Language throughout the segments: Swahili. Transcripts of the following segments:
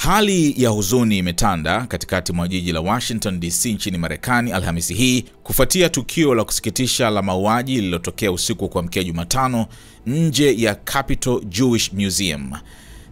Hali ya huzuni imetanda katikati mwa jiji la Washington DC nchini Marekani Alhamisi hii kufuatia tukio la kusikitisha la mauaji lililotokea usiku kuamkia Jumatano nje ya Capitol Jewish Museum.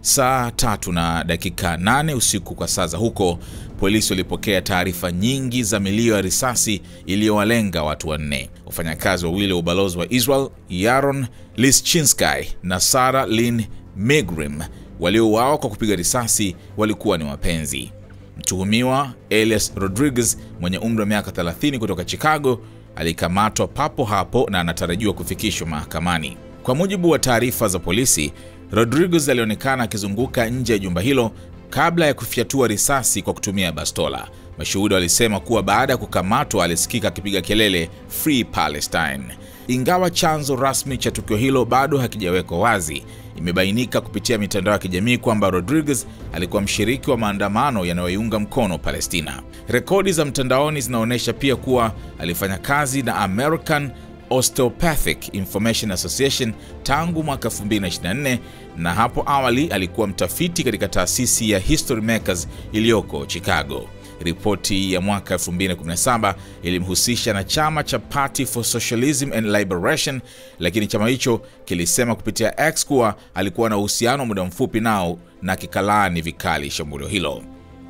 Saa 3:08 usiku kwa saa za huko, polisi walipokea taarifa nyingi za milio ya risasi iliyowalenga watu wanne. Wafanyakazi wawili wa ubalozi wa Israel, Yaron Lischinski na Sarah Lynn Milgram, waliouawa kwa kupiga risasi walikuwa ni wapenzi. Mtuhumiwa Elias Rodriguez mwenye umri wa miaka 30 kutoka Chicago alikamatwa papo hapo na anatarajiwa kufikishwa mahakamani. Kwa mujibu wa taarifa za polisi, Rodriguez alionekana akizunguka nje ya jumba hilo kabla ya kufyatua risasi kwa kutumia bastola. Mashuhuda walisema kuwa baada ya kukamatwa alisikika akipiga kelele Free Palestine. Ingawa chanzo rasmi cha tukio hilo bado hakijawekwa wazi, imebainika kupitia mitandao ya kijamii kwamba Rodriguez alikuwa mshiriki wa maandamano yanayoiunga mkono Palestina. Rekodi za mtandaoni zinaonyesha pia kuwa alifanya kazi na American Osteopathic Information Association tangu mwaka 2024 na hapo awali alikuwa mtafiti katika taasisi ya History Makers iliyoko Chicago. Ripoti ya mwaka 2017 ilimhusisha na chama cha Party for Socialism and Liberation, lakini chama hicho kilisema kupitia X kuwa alikuwa na uhusiano muda mfupi nao na kikalaani vikali shambulio hilo.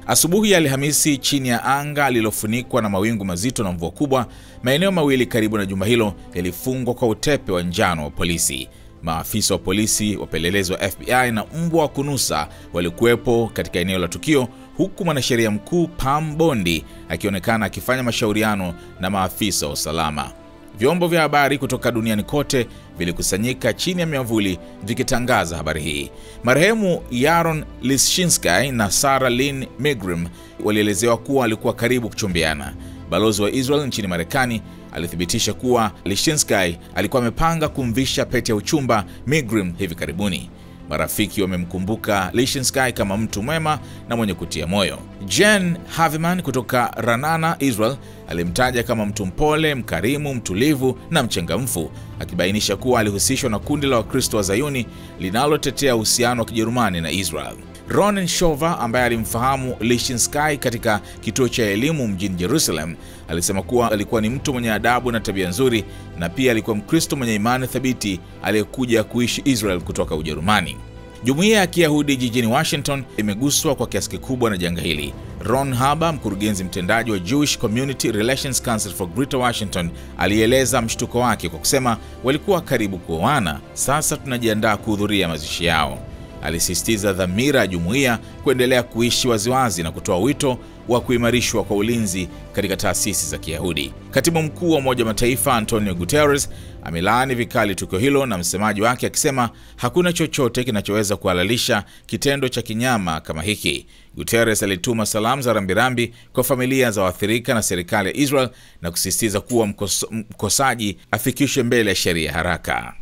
Asubuhi ya Alhamisi, chini ya anga lililofunikwa na mawingu mazito na mvua kubwa, maeneo mawili karibu na jumba hilo yalifungwa kwa utepe wa njano wa polisi. Maafisa wa polisi, wapelelezi wa FBI na mbwa wa kunusa walikuwepo katika eneo la tukio, huku mwanasheria mkuu Pam Bondi akionekana akifanya mashauriano na maafisa wa usalama. Vyombo vya habari kutoka duniani kote vilikusanyika chini ya miavuli vikitangaza habari hii. Marehemu Yaron Lischinski na Sarah Lynn Milgram walielezewa kuwa alikuwa karibu kuchumbiana. Balozi wa Israel nchini Marekani alithibitisha kuwa Lischinski alikuwa amepanga kumvisha pete ya uchumba Milgram hivi karibuni. Marafiki wamemkumbuka Lischinski kama mtu mwema na mwenye kutia moyo. Jen Haveman kutoka Ranana, Israel, alimtaja kama mtu mpole, mkarimu, mtulivu na mchangamfu, akibainisha kuwa alihusishwa na kundi la Wakristo wa Zayuni linalotetea uhusiano wa Kijerumani na Israel. Ronen Shova, ambaye alimfahamu Lischinski katika kituo cha elimu mjini Jerusalem, alisema kuwa alikuwa ni mtu mwenye adabu na tabia nzuri na pia alikuwa Mkristo mwenye imani thabiti aliyekuja kuishi Israel kutoka Ujerumani. Jumuiya ya Kiyahudi jijini Washington imeguswa kwa kiasi kikubwa na janga hili. Ron Haber, mkurugenzi mtendaji wa Jewish Community Relations Council for Greater Washington, alieleza mshtuko wake kwa kusema walikuwa karibu kuoana, sasa tunajiandaa kuhudhuria mazishi yao. Alisisitiza dhamira ya jumuiya kuendelea kuishi waziwazi na kutoa wito wa kuimarishwa kwa ulinzi katika taasisi za Kiyahudi. Katibu mkuu wa Umoja wa Mataifa Antonio Guterres amelaani vikali tukio hilo, na msemaji wake akisema hakuna chochote kinachoweza kuhalalisha kitendo cha kinyama kama hiki. Guterres alituma salamu za rambirambi kwa familia za waathirika na serikali ya Israel na kusisitiza kuwa mkosaji afikishwe mbele ya sheria haraka.